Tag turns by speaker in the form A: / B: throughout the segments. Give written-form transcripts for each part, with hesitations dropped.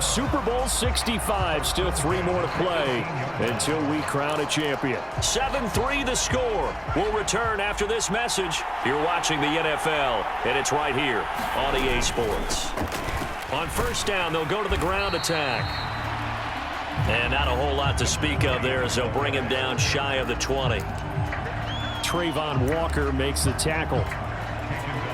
A: Super Bowl 65. Still 3 more to play until we crown a champion.
B: 7-3 the score. We'll return after this message. You're watching the NFL, and it's right here on EA Sports. On first down, they'll go to the ground attack. And not a whole lot to speak of there as they'll bring him down shy of the 20.
A: Trayvon Walker makes the tackle.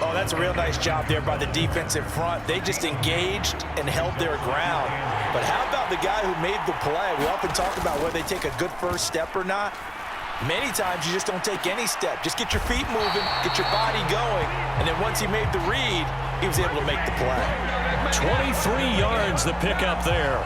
C: Oh, that's a real nice job there by the defensive front. They just engaged and held their ground. But how about the guy who made the play? We often talk about whether they take a good first step or not. Many times you just don't take any step. Just get your feet moving, get your body going, and then once he made the read, he was able to make the play.
B: 23 yards the pickup there.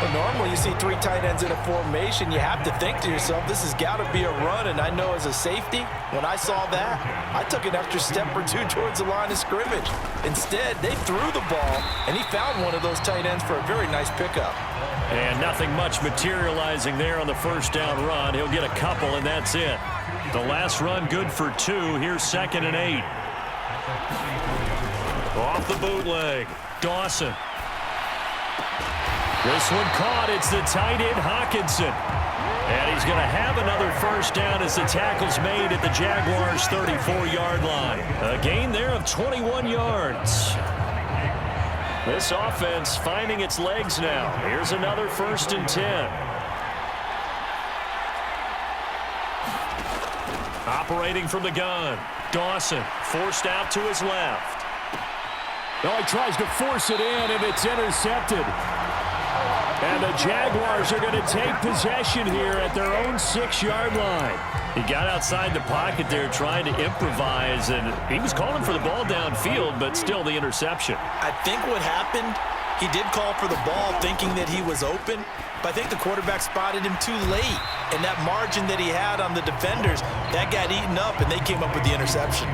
C: Well, normally you see 3 tight ends in a formation, you have to think to yourself, this has got to be a run, and I know as a safety, when I saw that, I took an extra step or 2 towards the line of scrimmage. Instead, they threw the ball, and he found one of those tight ends for a very nice pickup.
B: And nothing much materializing there on the first down run. He'll get a couple, and that's it. The last run good for 2. Here's 2nd and 8. Off the bootleg, Dawson. This one caught. It's the tight end, Hawkinson. And he's going to have another first down as the tackle's made at the Jaguars' 34-yard line. A gain there of 21 yards. This offense finding its legs now. Here's another 1st and 10. Operating from the gun. Dawson forced out to his left.
A: Oh, he tries to force it in, and it's intercepted. And the Jaguars are going to take possession here at their own 6-yard line.
B: He got outside the pocket there trying to improvise, and he was calling for the ball downfield, but still the interception.
C: I think what happened, he did call for the ball thinking that he was open, but I think the quarterback spotted him too late. And that margin that he had on the defenders, that got eaten up, and they came up with the interception.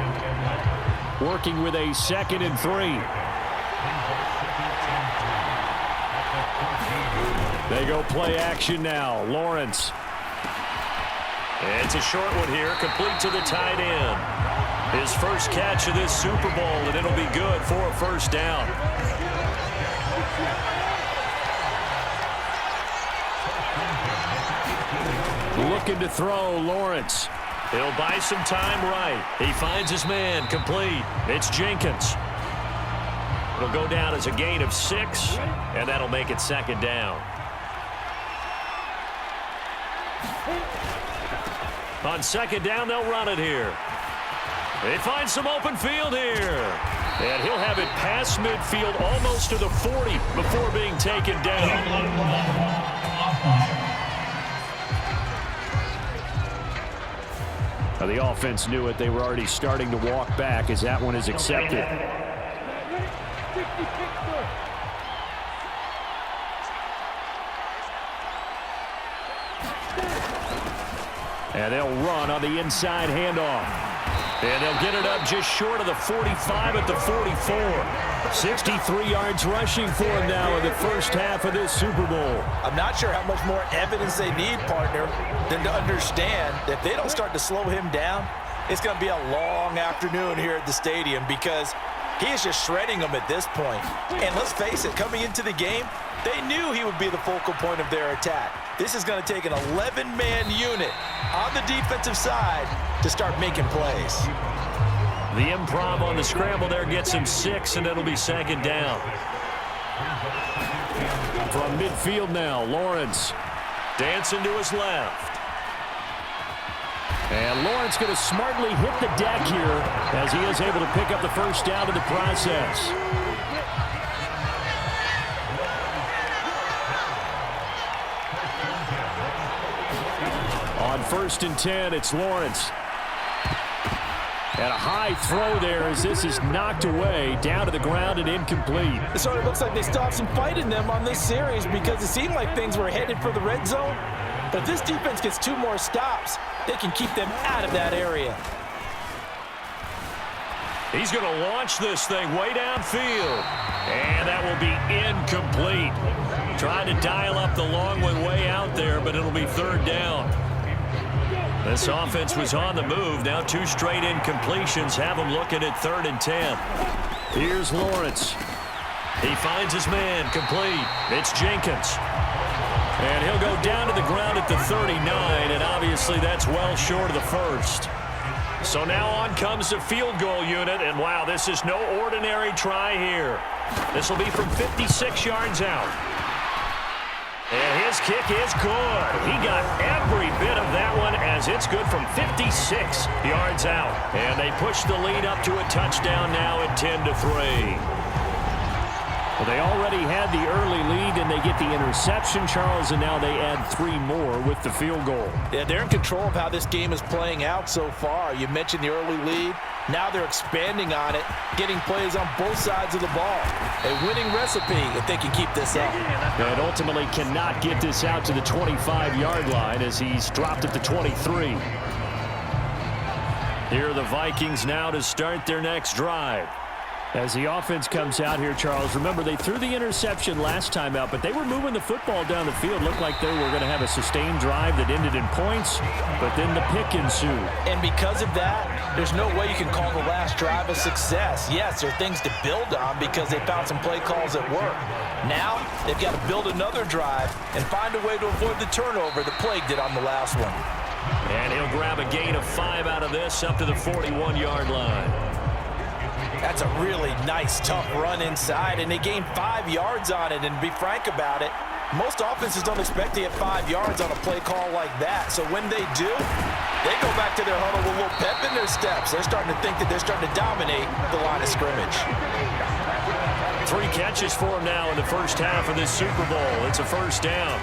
A: Working with a 2nd and 3. They go play action now. Lawrence.
B: It's a short one here, complete to the tight end. His first catch of this Super Bowl, and it'll be good for a first down.
A: Looking to throw, Lawrence.
B: He'll buy some time right. He finds his man, complete. It's Jenkins. It'll go down as a gain of 6, and that'll make it 2nd down. On 2nd down, they'll run it here. They find some open field here. And he'll have it past midfield almost to the 40 before being taken down.
A: Now the offense knew it. They were already starting to walk back as that one is accepted. And they'll run on the inside handoff. And they'll get it up just short of the 45 at the 44. 63 yards rushing for him now in the first half of this Super Bowl.
C: I'm not sure how much more evidence they need, partner, than to understand that if they don't start to slow him down, it's going to be a long afternoon here at the stadium because he is just shredding them at this point. And let's face it, coming into the game, they knew he would be the focal point of their attack. This is going to take an 11-man unit on the defensive side to start making plays.
B: The improv on the scramble there gets him 6, and it'll be 2nd down.
A: From midfield now, Lawrence.
B: Dancing to his left.
A: And Lawrence going to smartly hit the deck here as he is able to pick up the first down in the process. On 1st and 10, it's Lawrence. And a high throw there as this is knocked away, down to the ground and incomplete.
C: It sort of looks like they stopped some fight in them on this series because it seemed like things were headed for the red zone. But if this defense gets 2 more stops, they can keep them out of that area.
B: He's going to launch this thing way downfield. And that will be incomplete. Trying to dial up the long one way out there, but it'll be 3rd down. This offense was on the move. Now 2 straight incompletions have them looking at 3rd and 10.
A: Here's Lawrence.
B: He finds his man complete. It's Jenkins. And he'll go down to the ground at the 39, and obviously that's well short of the first. So now on comes the field goal unit, and wow, this is no ordinary try here. This will be from 56 yards out. And his kick is good. He got every bit of that one as it's good from 56 yards out. And they push the lead up to a touchdown now at 10-3.
A: Well, they already had the early lead, and they get the interception, Charles, and now they add 3 more with the field goal.
C: Yeah, they're in control of how this game is playing out so far. You mentioned the early lead. Now they're expanding on it, getting plays on both sides of the ball. A winning recipe if they can keep this up.
A: And ultimately cannot get this out to the 25-yard line as he's dropped at the 23.
B: Here are the Vikings now to start their next drive.
A: As the offense comes out here, Charles, remember they threw the interception last time out, but they were moving the football down the field. Looked like they were going to have a sustained drive that ended in points, but then the pick ensued.
C: And because of that, there's no way you can call the last drive a success. Yes, there are things to build on because they found some play calls at work. Now, they've got to build another drive and find a way to avoid the turnover that plagued it on the last one.
B: And he'll grab a gain of 5 out of this up to the 41-yard line.
C: That's a really nice, tough run inside, and they gained 5 yards on it. And to be frank about it, most offenses don't expect to get 5 yards on a play call like that. So when they do, they go back to their huddle with a little pep in their steps. They're starting to think that they're starting to dominate the line of scrimmage.
B: 3 catches for him now in the first half of this Super Bowl. It's a first down.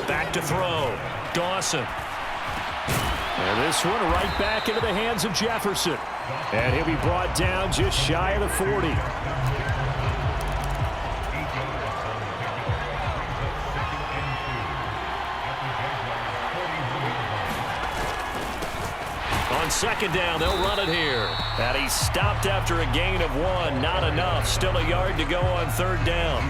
B: Back to throw. Dawson.
A: And this one right back into the hands of Jefferson. And he'll be brought down just shy of the 40.
B: On second down, they'll run it here. And he stopped after a gain of 1. Not enough. Still a yard to go on third down.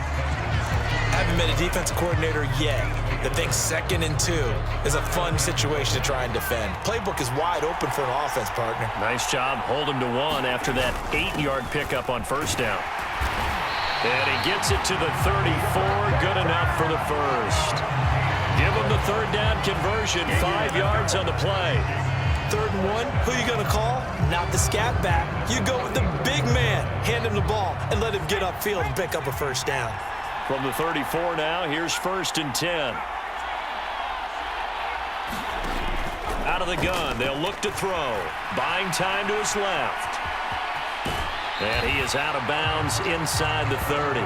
C: Haven't been a defensive coordinator yet that thinks 2nd and 2 is a fun situation to try and defend. Playbook is wide open for an offense, partner.
B: Nice job holding to 1 after that 8-yard pickup on first down. And he gets it to the 34. Good enough for the first. Give him the third down conversion. 5 yards on the play.
C: 3rd and 1, who are you going to call? Not the scat back. You go with the big man. Hand him the ball and let him get upfield and pick up a first down.
B: From the 34 now, here's 1st and 10. Out of the gun, they'll look to throw. Buying time to his left. And he is out of bounds inside the 30.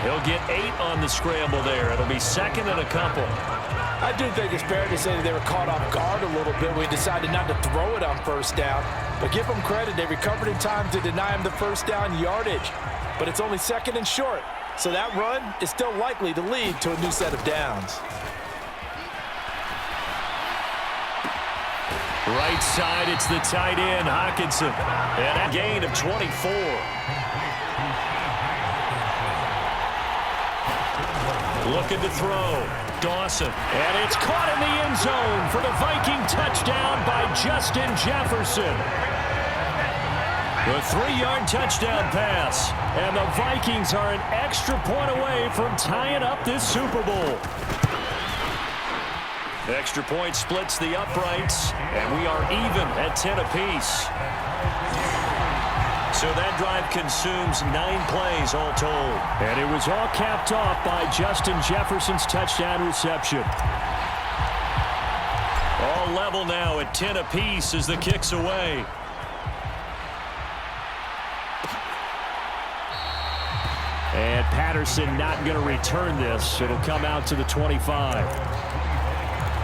B: He'll get 8 on the scramble there. It'll be 2nd and a couple.
C: I do think it's fair to say that they were caught off guard a little bit when he decided not to throw it on first down. But give them credit, they recovered in time to deny him the first down yardage. But it's only 2nd and short. So that run is still likely to lead to a new set of downs.
B: Right side, it's the tight end, Hockenson. And a gain of 24. Looking to throw. Dawson. And it's caught in the end zone for the Viking touchdown by Justin Jefferson. The 3-yard touchdown pass. And the Vikings are an extra point away from tying up this Super Bowl. Extra point splits the uprights, and we are even at 10 apiece. So that drive consumes 9 plays all told.
A: And it was all capped off by Justin Jefferson's touchdown reception.
B: All level now at 10 apiece as the kick's away.
A: And Patterson not going to return this. It'll come out to the 25.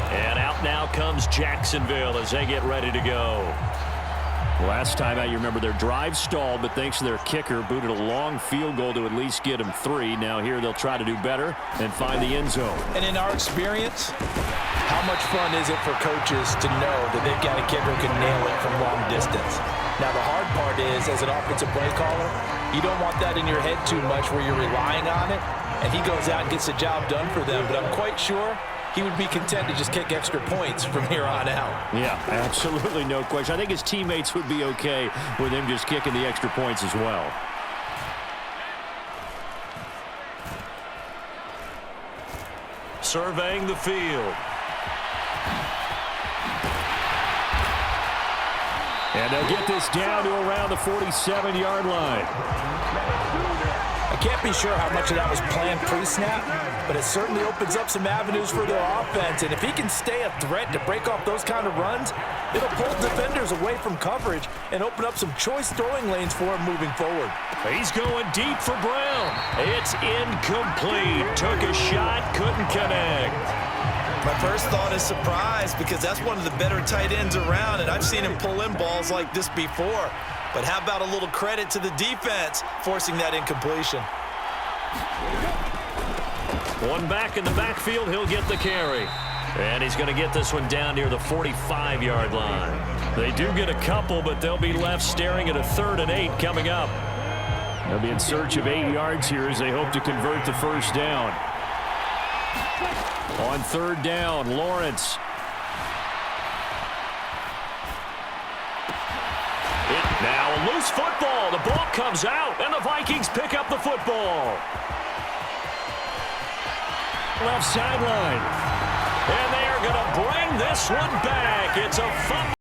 B: And out now comes Jacksonville as they get ready to go.
A: Last time out, you remember their drive stalled, but thanks to their kicker, booted a long field goal to at least get them 3. Now here they'll try to do better and find the end zone.
C: And in our experience, how much fun is it for coaches to know that they've got a kicker who can nail it from long distance? Now the hard part is, as an offensive play caller, you don't want that in your head too much where you're relying on it, and he goes out and gets the job done for them. But I'm quite sure he would be content to just kick extra points from here on out.
A: Yeah, absolutely no question. I think his teammates would be okay with him just kicking the extra points as well.
B: Surveying the field.
A: And they'll get this down to around the 47-yard line.
C: I can't be sure how much of that was planned pre-snap, but it certainly opens up some avenues for their offense. And if he can stay a threat to break off those kind of runs, it'll pull defenders away from coverage and open up some choice throwing lanes for him moving forward.
B: He's going deep for Brown. It's incomplete. Took a shot, couldn't connect.
D: My first thought is surprise because that's one of the better tight ends around, and I've seen him pull in balls like this before. But how about a little credit to the defense forcing that incompletion?
B: One back in the backfield, he'll get the carry. And he's going to get this one down near the 45-yard line. They do get a couple, but they'll be left staring at a 3rd and 8 coming up.
A: They'll be in search of 8 yards here as they hope to convert the first down. On 3rd down, Lawrence.
B: Now a loose football. The ball comes out, and the Vikings pick up the football.
A: Left sideline.
B: And they are going to bring this one back. It's a fumble.